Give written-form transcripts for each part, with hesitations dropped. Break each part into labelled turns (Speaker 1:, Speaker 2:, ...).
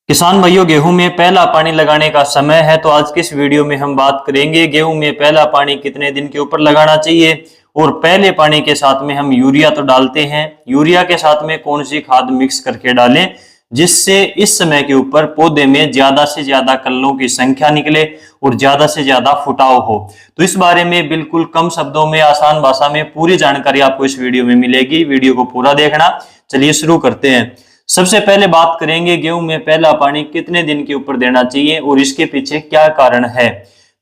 Speaker 1: किसान भाइयों, गेहूं में पहला पानी लगाने का समय है। तो आज की इस वीडियो में हम बात करेंगे गेहूं में पहला पानी कितने दिन के ऊपर लगाना चाहिए और पहले पानी के साथ में हम यूरिया तो डालते हैं, यूरिया के साथ में कौन सी खाद मिक्स करके डालें जिससे इस समय के ऊपर पौधे में ज्यादा से ज्यादा कल्लों की संख्या निकले और ज्यादा से ज्यादा फुटाव हो। तो इस बारे में बिल्कुल कम शब्दों में आसान भाषा में पूरी जानकारी आपको इस वीडियो में मिलेगी। वीडियो को पूरा देखना। चलिए शुरू करते हैं। सबसे पहले बात करेंगे गेहूं में पहला पानी कितने दिन के ऊपर देना चाहिए और इसके पीछे क्या कारण है।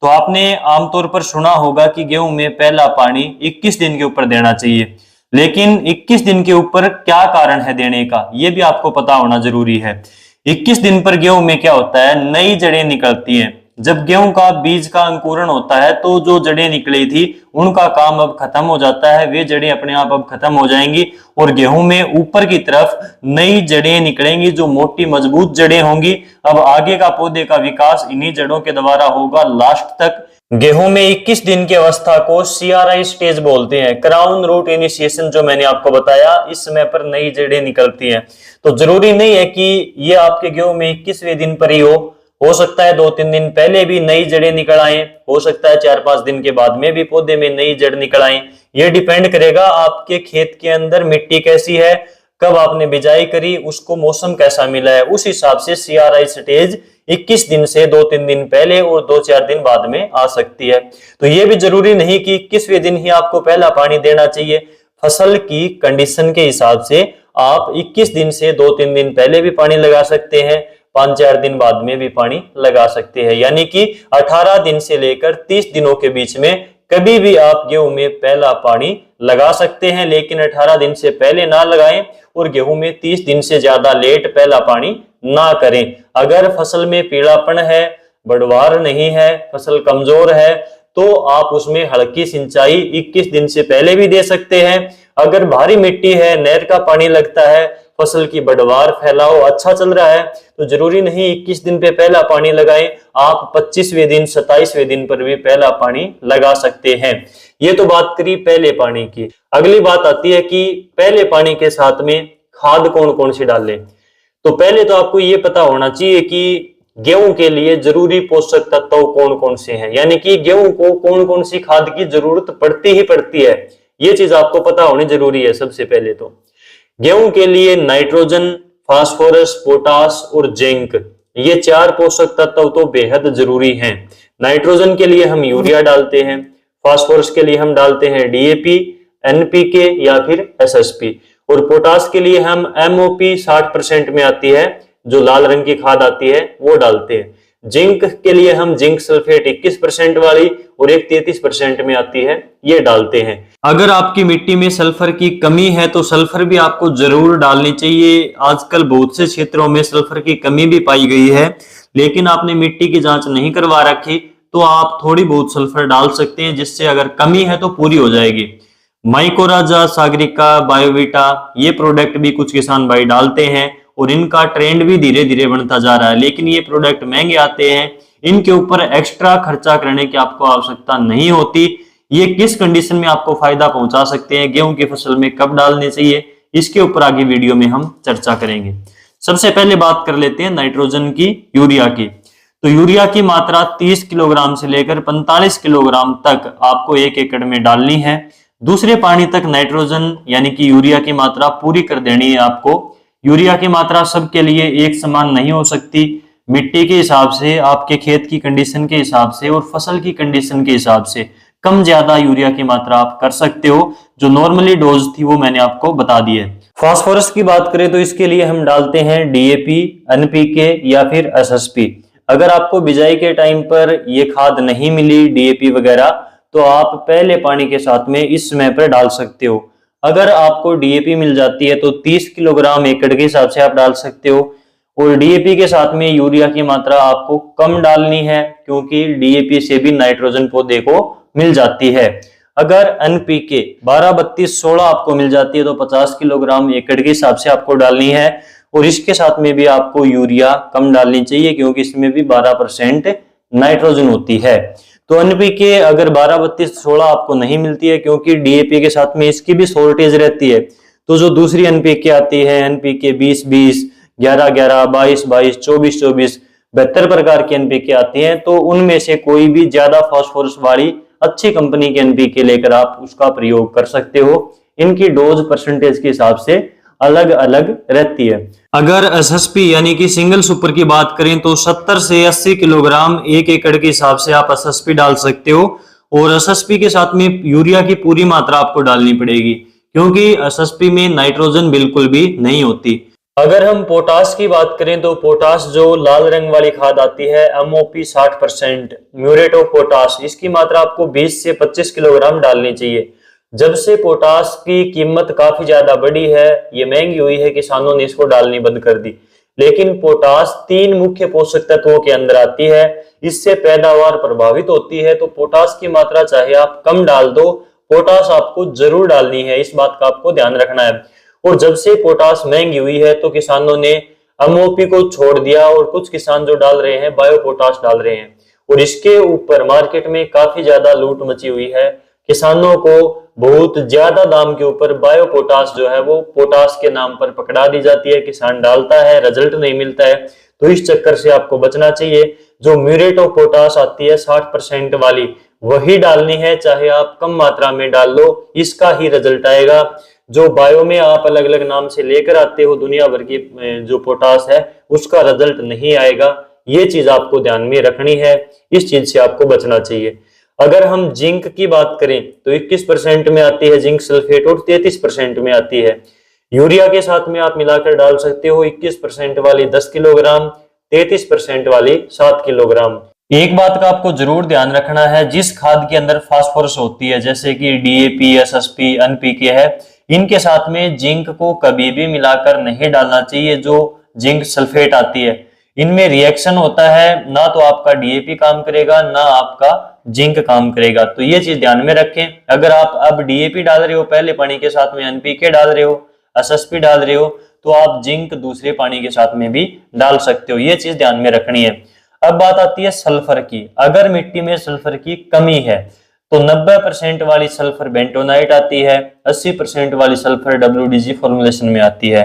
Speaker 1: तो आपने आमतौर पर सुना होगा कि गेहूं में पहला पानी 21 दिन के ऊपर देना चाहिए, लेकिन 21 दिन के ऊपर क्या कारण है देने का, यह भी आपको पता होना जरूरी है। 21 दिन पर गेहूं में क्या होता है, नई जड़ें निकलती हैं। जब गेहूं का बीज का अंकुरण होता है तो जो जड़ें निकली थी उनका काम अब खत्म हो जाता है, वे जड़ें अपने आप अब खत्म हो जाएंगी और गेहूं में ऊपर की तरफ नई जड़ें निकलेंगी जो मोटी मजबूत जड़ें होंगी। अब आगे का पौधे का विकास इन्हीं जड़ों के द्वारा होगा लास्ट तक। गेहूं में 21 दिन की अवस्था को CRI स्टेज बोलते हैं, क्राउन रूट इनिशिएशन, जो मैंने आपको बताया। इस समय पर नई जड़ें निकलती हैं। तो जरूरी नहीं है कि ये आपके गेहूं में 21वें दिन पर ही हो सकता है 2-3 दिन पहले भी नई जड़ें निकल आए, हो सकता है 4-5 दिन के बाद में भी पौधे में नई जड़ निकल आए। ये डिपेंड करेगा आपके खेत के अंदर मिट्टी कैसी है, कब आपने बिजाई करी, उसको मौसम कैसा मिला है, उस हिसाब से CRI स्टेज 21 दिन से 2-3 दिन पहले और 2-4 दिन बाद में आ सकती है। तो ये भी जरूरी नहीं कि 21वें दिन ही आपको पहला पानी देना चाहिए। फसल की कंडीशन के हिसाब से आप 21 दिन से 2-3 दिन पहले भी पानी लगा सकते हैं, 5-4 दिन बाद में भी पानी लगा सकते हैं। यानी कि 18 दिन से लेकर 30 दिनों के बीच में कभी भी आप गेहूं में पहला पानी लगा सकते हैं, लेकिन 18 दिन से पहले ना लगाएं और गेहूं में 30 दिन से ज्यादा लेट पहला पानी ना करें। अगर फसल में पीलापन है, बढ़वार नहीं है, फसल कमजोर है, तो आप उसमें हल्की सिंचाई 21 दिन से पहले भी दे सकते हैं। अगर भारी मिट्टी है, नहर का पानी लगता है, फसल की बढ़वार फैलाव अच्छा चल रहा है, तो जरूरी नहीं 21 दिन पे पहला पानी लगाएं, आप 25वें दिन 27वें दिन पर भी पहला पानी लगा सकते हैं। ये तो बात करी पहले पानी की। अगली बात आती है कि पहले पानी के साथ में खाद कौन कौन सी डालें। तो पहले तो आपको ये पता होना चाहिए कि गेहूं के लिए जरूरी पोषक तत्व कौन कौन से हैं, यानी कि गेहूं को कौन कौन सी खाद की जरूरत पड़ती ही पड़ती है। ये चीज आपको पता होनी जरूरी है। सबसे पहले तो गेहूं के लिए नाइट्रोजन, फास्फोरस, पोटास और जिंक, ये 4 पोषक तत्व तो बेहद जरूरी हैं। नाइट्रोजन के लिए हम यूरिया डालते हैं, फास्फोरस के लिए हम डालते हैं DAP, NPK या फिर SSP, और पोटास के लिए हम MOP 60% में आती है, जो लाल रंग की खाद आती है, वो डालते हैं। जिंक के लिए हम जिंक सल्फेट 21% वाली और एक 33% में आती है, ये डालते हैं। अगर आपकी मिट्टी में सल्फर की कमी है तो सल्फर भी आपको जरूर डालनी चाहिए। आजकल बहुत से क्षेत्रों में सल्फर की कमी भी पाई गई है, लेकिन आपने मिट्टी की जांच नहीं करवा रखी तो आप थोड़ी बहुत सल्फर डाल सकते हैं, जिससे अगर कमी है तो पूरी हो जाएगी। माइकोराजा, सागरिका, बायोविटा, ये प्रोडक्ट भी कुछ किसान भाई डालते हैं और इनका ट्रेंड भी धीरे धीरे बनता जा रहा है, लेकिन ये प्रोडक्ट महंगे आते हैं, इनके ऊपर एक्स्ट्रा खर्चा करने की आपको आवश्यकता नहीं होती। ये किस कंडीशन में आपको फायदा पहुंचा सकते हैं, गेहूं की फसल में कब डालने चाहिए, इसके ऊपर आगे वीडियो में हम चर्चा करेंगे। सबसे पहले बात कर लेते हैं नाइट्रोजन की, यूरिया की। तो यूरिया की मात्रा 30 किलोग्राम से लेकर 45 किलोग्राम तक आपको 1 एकड़ में डालनी है। दूसरे पानी तक नाइट्रोजन यानी कि यूरिया की मात्रा पूरी कर देनी है आपको। यूरिया की मात्रा सबके लिए एक समान नहीं हो सकती, मिट्टी के हिसाब से, आपके खेत की कंडीशन के हिसाब से और फसल की कंडीशन के हिसाब से कम ज्यादा यूरिया की मात्रा आप कर सकते हो। जो नॉर्मली डोज थी वो मैंने आपको बता दी है। फास्फोरस की बात करें तो इसके लिए हम डालते हैं DAP, NPK या फिर SSP। अगर आपको बिजाई के टाइम पर ये खाद नहीं मिली, DAP वगैरह, तो आप पहले पानी के साथ में इस समय पर डाल सकते हो। अगर आपको DAP मिल जाती है तो 30 किलोग्राम एकड़ के हिसाब से आप डाल सकते हो, और DAP के साथ में यूरिया की मात्रा आपको कम डालनी है, क्योंकि DAP से भी नाइट्रोजन पौधे को मिल जाती है। अगर NPK 12-32-16 आपको मिल जाती है तो 50 किलोग्राम एकड़ के हिसाब से आपको डालनी है, और इसके साथ में भी आपको यूरिया कम डालनी चाहिए, क्योंकि इसमें भी 12% नाइट्रोजन होती है। तो NPK अगर 12-32-16 आपको नहीं मिलती है, क्योंकि DAP के साथ में इसकी भी शॉर्टेज रहती है, तो जो दूसरी NPK आती है, NPK 20-20 11-11, 22-22, 24-24, 72 प्रकार की एनपीके आती हैं। तो उनमें से कोई भी ज्यादा फास्फोरस वाली अच्छी कंपनी के एनपीके लेकर आप उसका प्रयोग कर सकते हो। इनकी डोज परसेंटेज के हिसाब से अलग अलग रहती है। अगर एसएसपी यानी कि सिंगल सुपर की बात करें तो 70 से 80 किलोग्राम 1 एकड़ के हिसाब से आप एसएसपी डाल सकते हो, और एसएसपी के साथ में यूरिया की पूरी मात्रा आपको डालनी पड़ेगी, क्योंकि एसएसपी में नाइट्रोजन बिल्कुल भी नहीं होती। अगर हम पोटास की बात करें तो पोटास जो लाल रंग वाली खाद आती है एमओपी 60%, म्यूरेट ऑफ पोटास, इसकी मात्रा आपको 20 से 25 किलोग्राम डालनी चाहिए। जब से पोटास की कीमत काफी ज्यादा बढ़ी है, ये महंगी हुई है, किसानों ने इसको डालनी बंद कर दी। लेकिन पोटास 3 मुख्य पोषक तत्वों के अंदर आती है, इससे पैदावार प्रभावित होती है। तो पोटास की मात्रा चाहे आप कम डाल दो, पोटास आपको जरूर डालनी है, इस बात का आपको ध्यान रखना है। और जब से पोटास महंगी हुई है तो किसानों ने एमओपी को छोड़ दिया, और कुछ किसान जो डाल रहे हैं बायो पोटास डाल रहे हैं, और इसके ऊपर मार्केट में काफी ज्यादा लूट मची हुई है। किसानों को बहुत ज्यादा दाम के ऊपर बायो पोटास जो है वो पोटास के नाम पर पकड़ा दी जाती है, किसान डालता है, रिजल्ट नहीं मिलता है। तो इस चक्कर से आपको बचना चाहिए। जो म्यूरेट ऑफ पोटास आती है 60% वाली, वही डालनी है, चाहे आप कम मात्रा में डाल लो, इसका ही रिजल्ट आएगा। जो बायो में आप अलग अलग नाम से लेकर आते हो दुनिया भर की जो पोटास है, उसका रिजल्ट नहीं आएगा। ये चीज आपको ध्यान में रखनी है, इस चीज से आपको बचना चाहिए। अगर हम जिंक की बात करें तो 21% में आती है जिंक सल्फेट, और 33% में आती है। यूरिया के साथ में आप मिलाकर डाल सकते हो 21% वाली 10 किलोग्राम, 33% वाली 7 किलोग्राम। एक बात का आपको जरूर ध्यान रखना है, जिस खाद के अंदर फास्फोरस होती है जैसे कि डीएपी, एसएसपी, एनपीके है, इनके साथ में जिंक को कभी भी मिलाकर नहीं डालना चाहिए। जो जिंक सल्फेट आती है, इनमें रिएक्शन होता है, ना तो आपका डीएपी काम करेगा ना आपका जिंक काम करेगा। तो ये चीज ध्यान में रखें। अगर आप अब डीएपी डाल रहे हो पहले पानी के साथ में, एनपीके डाल रहे हो, एसएसपी डाल रहे हो, तो आप जिंक दूसरे पानी के साथ में भी डाल सकते हो। ये चीज ध्यान में रखनी है। अब बात आती है सल्फर की। अगर मिट्टी में सल्फर की कमी है तो 90% वाली सल्फर बेंटोनाइट आती है, 80% वाली सल्फर WDG फॉर्मुलेशन में आती है,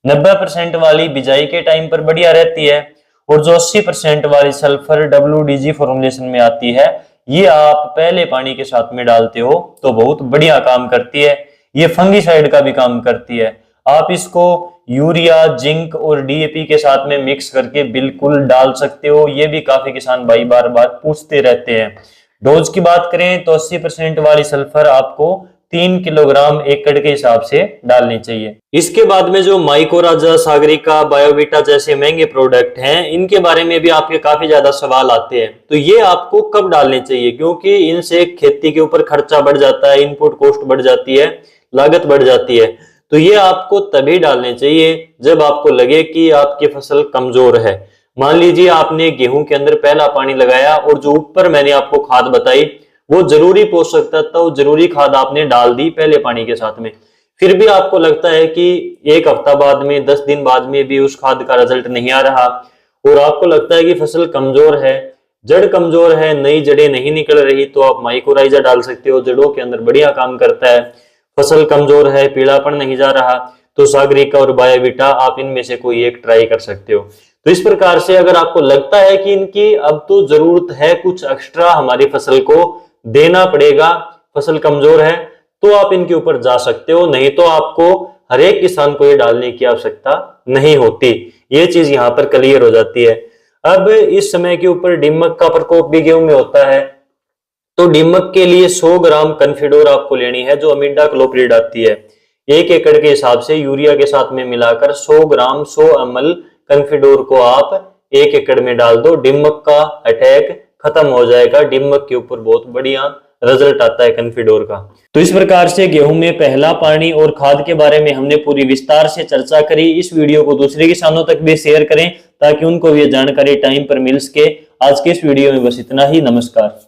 Speaker 1: 90% वाली बिजाई के टाइम पर बढ़िया रहती है, और जो 80% वाली सल्फर WDG फॉर्मुलेशन में आती है, ये आप पहले पानी के साथ में डालते हो तो बहुत बढ़िया काम करती है। ये फंगीसाइड का भी काम करती है। आप इसको यूरिया, जिंक और डीएपी के साथ में मिक्स करके बिल्कुल डाल सकते हो। ये भी काफी किसान भाई बार बार पूछते रहते हैं। डोज की बात करें तो 80% वाली सल्फर आपको 3 किलोग्राम एकड़ के हिसाब से डालनी चाहिए। इसके बाद में जो माइकोराजा, सागरिका, बायोविटा जैसे महंगे प्रोडक्ट हैं, इनके बारे में भी आपके काफी ज्यादा सवाल आते हैं। तो ये आपको कब डालने चाहिए, क्योंकि इनसे खेती के ऊपर खर्चा बढ़ जाता है, इनपुट कॉस्ट बढ़ जाती है, लागत बढ़ जाती है। तो ये आपको तभी डालने चाहिए जब आपको लगे कि आपकी फसल कमजोर है। मान लीजिए आपने गेहूं के अंदर पहला पानी लगाया, और जो ऊपर मैंने आपको खाद बताई वो जरूरी पोषक तत्व, जरूरी खाद आपने डाल दी पहले पानी के साथ में, फिर भी आपको लगता है कि 1 हफ्ता बाद में, 10 दिन बाद में भी उस खाद का रिजल्ट नहीं आ रहा, और आपको लगता है कि फसल कमजोर है, जड़ कमजोर है, नई जड़ें नहीं निकल रही, तो आप माइकोराइजा डाल सकते हो, जड़ों के अंदर बढ़िया काम करता है। फसल कमजोर है, पीलापन नहीं जा रहा, तो सागरिका और बायोविटा आप इनमें से कोई एक ट्राई कर सकते हो। तो इस प्रकार से अगर आपको लगता है कि इनकी अब तो जरूरत है, कुछ एक्स्ट्रा हमारी फसल को देना पड़ेगा, फसल कमजोर है, तो आप इनके ऊपर जा सकते हो। नहीं तो आपको हर एक किसान को ये डालने की आवश्यकता नहीं होती। ये चीज यहाँ पर क्लियर हो जाती है। अब इस समय के ऊपर दीमक का प्रकोप भी गेहूं में होता है, तो दीमक के लिए 100 ग्राम कन्फिडोर आपको लेनी है, जो अमीडा क्लोप्रिड आती है। 1 एकड़ के हिसाब से यूरिया के साथ में मिलाकर 100 ग्राम 100 ml कन्फिडोर को आप 1 एकड़ में डाल दो। दीमक का अटैक खत्म हो जाएगा। दीमक के ऊपर बहुत बढ़िया रिजल्ट आता है कन्फिडोर का। तो इस प्रकार से गेहूं में पहला पानी और खाद के बारे में हमने पूरी विस्तार से चर्चा करी। इस वीडियो को दूसरे किसानों तक भी शेयर करें ताकि उनको ये जानकारी टाइम पर मिल सके। आज के इस वीडियो में बस इतना ही। नमस्कार।